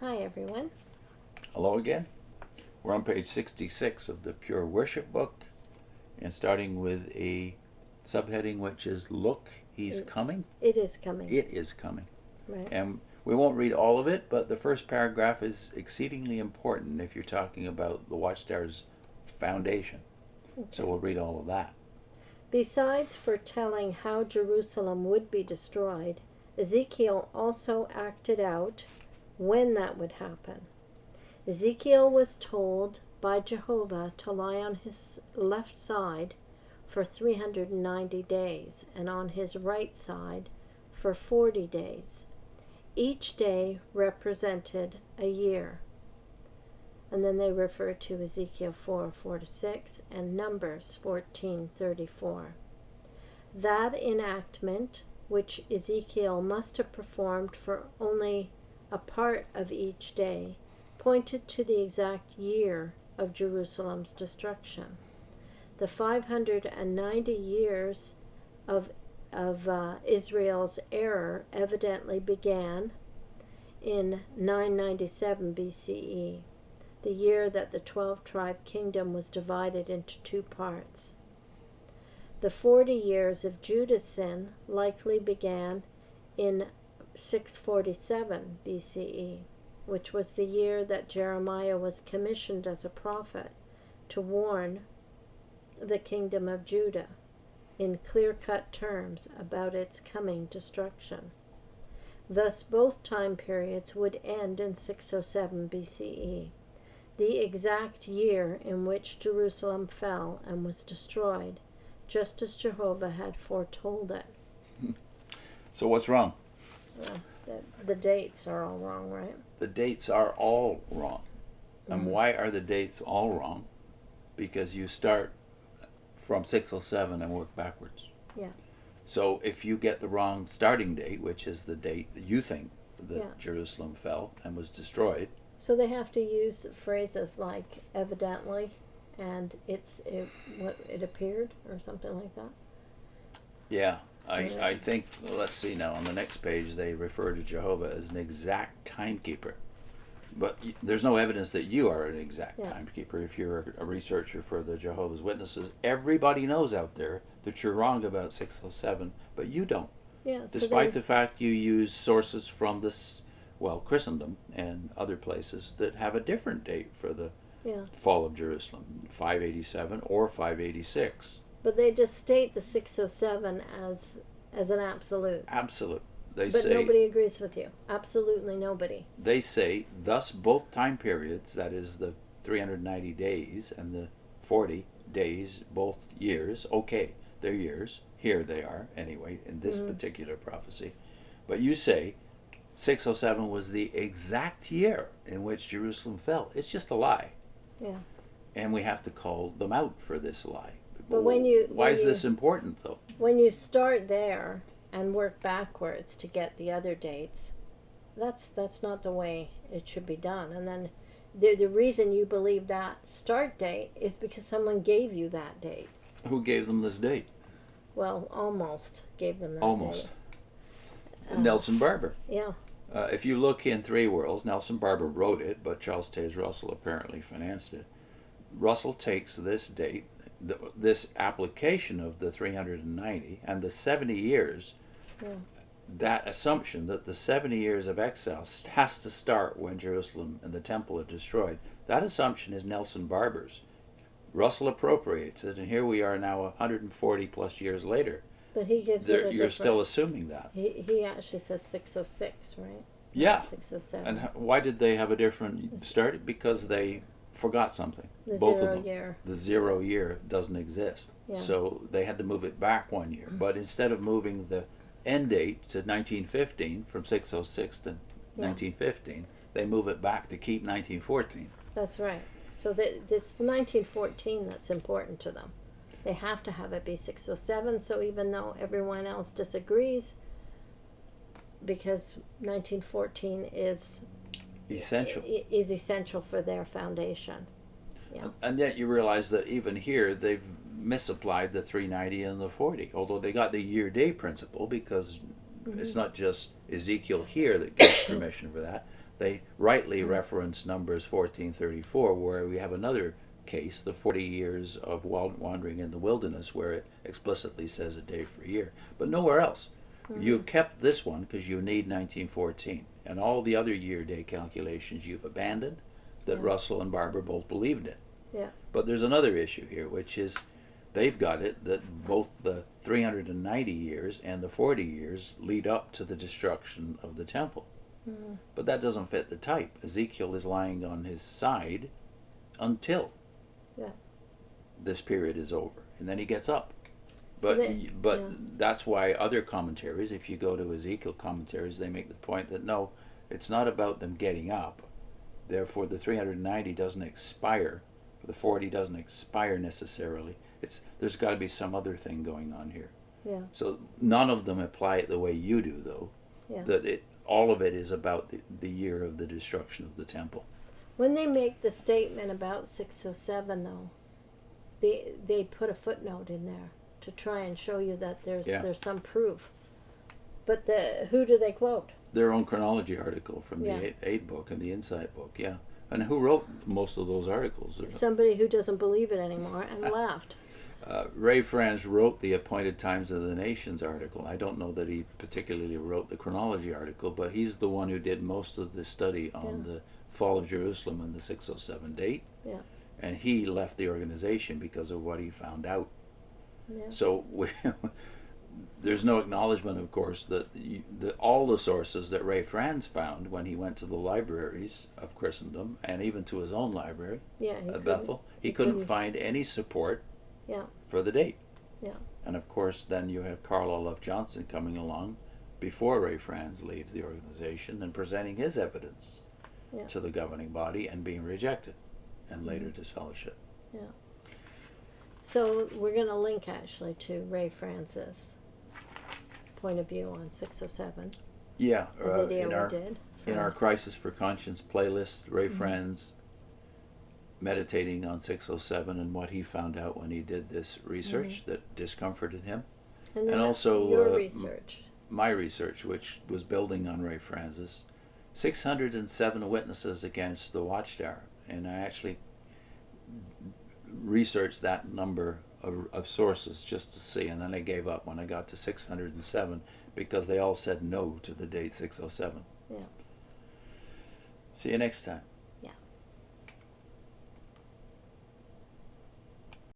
Hi, everyone. Hello again. We're on page 66 of the Pure Worship book and starting with a subheading which is Look, He's Coming. It is coming. It is coming. Right. And we won't read all of it, but the first paragraph is exceedingly important if you're talking about the Watchtower's foundation. Okay. So we'll read all of that. Besides foretelling how Jerusalem would be destroyed, Ezekiel also acted out when that would happen. Ezekiel was told by Jehovah to lie on his left side for 390 days and on his right side for 40 days. Each day represented a year. And then they refer to Ezekiel 4:4-6 and Numbers 14:34. That enactment, which Ezekiel must have performed for only a part of each day, pointed to the exact year of Jerusalem's destruction. The 590 years of Israel's error evidently began in 997 BCE, the year that the 12-tribe kingdom was divided into two parts. The 40 years of Judah's sin likely began in 647 BCE, which was the year that Jeremiah was commissioned as a prophet to warn the kingdom of Judah in clear-cut terms about its coming destruction. Thus, both time periods would end in 607 BCE, the exact year in which Jerusalem fell and was destroyed, just as Jehovah had foretold it. So what's wrong? Well, the dates are all wrong, right? The dates are all wrong. And why are the dates all wrong? Because you start from 607 and work backwards. Yeah. So if you get the wrong starting date, which is the date that you think that Jerusalem fell and was destroyed. So they have to use phrases like evidently and it appeared or something like that. Yeah, I think, let's see now, on the next page they refer to Jehovah as an exact timekeeper. But there's no evidence that you are an exact timekeeper. If you're a researcher for the Jehovah's Witnesses, everybody knows out there that you're wrong about 607, but you don't. Yeah, Despite the fact you use sources from this, Christendom and other places that have a different date for the fall of Jerusalem, 587 or 586. But they just state the 607 as an absolute. Absolute. But nobody agrees with you. Absolutely nobody. They say, thus both time periods, that is the 390 days and the 40 days, both years, okay, they're years. Here they are, anyway, in this particular prophecy. But you say 607 was the exact year in which Jerusalem fell. It's just a lie. Yeah. And we have to call them out for this lie. But why is this important, though? When you start there and work backwards to get the other dates, that's not the way it should be done. And then the reason you believe that start date is because someone gave you that date. Who gave them this date? Well, almost gave them that Almost. date. Nelson Barber. Yeah. If you look in Three Worlds, Nelson Barber wrote it, but Charles Taze Russell apparently financed it. Russell takes this date, this application of the 390 and the 70 years, that assumption that the 70 years of exile has to start when Jerusalem and the temple are destroyed, that assumption is Nelson Barber's. Russell appropriates it, and here we are now 140 plus years later. But he gives it a You're still assuming that. He actually says 606, right? Yeah. 607. And why did they have a different start? Because they forgot something. The Both 0 of them. year. The 0 year doesn't exist. Yeah. So they had to move it back 1 year. But instead of moving the end date to 1915 from 606 to 1915, they move it back to keep 1914. That's right. So it's 1914 that's important to them. They have to have it be 607, so even though everyone else disagrees, because 1914 is essential for their foundation. Yeah. And yet you realize that even here they've misapplied the 390 and the 40, although they got the year-day principle because it's not just Ezekiel here that gives permission for that, They rightly reference Numbers 14:34, where we have another case, the 40 years of wandering in the wilderness, where it explicitly says a day for a year, but nowhere else. You've kept this one because you need 1914, and all the other year-day calculations you've abandoned that Yeah. Russell and Barber both believed in. Yeah. But there's another issue here, which is they've got it that both the 390 years and the 40 years lead up to the destruction of the temple. But that doesn't fit the type. Ezekiel is lying on his side until Yeah. this period is over, and then he gets up. So But yeah. that's why other commentaries, if you go to Ezekiel commentaries, they make the point that no, it's not about them getting up. Therefore, the 390 doesn't expire. The 40 doesn't expire necessarily. There's got to be some other thing going on here. Yeah. So none of them apply it the way you do, though. Yeah. That all of it is about the year of the destruction of the temple. When they make the statement about 607, though, they put a footnote in there to try and show you that there's some proof. But who do they quote? Their own chronology article from Yeah. the Aid book and the Insight book, yeah. And who wrote most of those articles? Somebody who doesn't believe it anymore and left. Ray Franz wrote the Appointed Times of the Nations article. I don't know that he particularly wrote the chronology article, but he's the one who did most of the study on the fall of Jerusalem and the 607 date. Yeah. And he left the organization because of what he found out. Yeah. So there's no acknowledgement, of course, that all the sources that Ray Franz found when he went to the libraries of Christendom and even to his own library at Bethel, he couldn't find any support for the date. Yeah. And of course, then you have Carl Olaf Johnson coming along before Ray Franz leaves the organization and presenting his evidence to the governing body and being rejected and later disfellowship. Yeah. So we're going to link actually to Ray Francis' point of view on 607. Yeah, The video we did. in our Crisis for Conscience playlist, Ray Franz meditating on 607 and what he found out when he did this research that discomforted him. And And also your research. My research, which was building on Ray Franz's, 607 witnesses against the Watchtower. And I actually researched that number of sources just to see, and then I gave up when I got to 607 because they all said no to the date 607. Yeah. See you next time.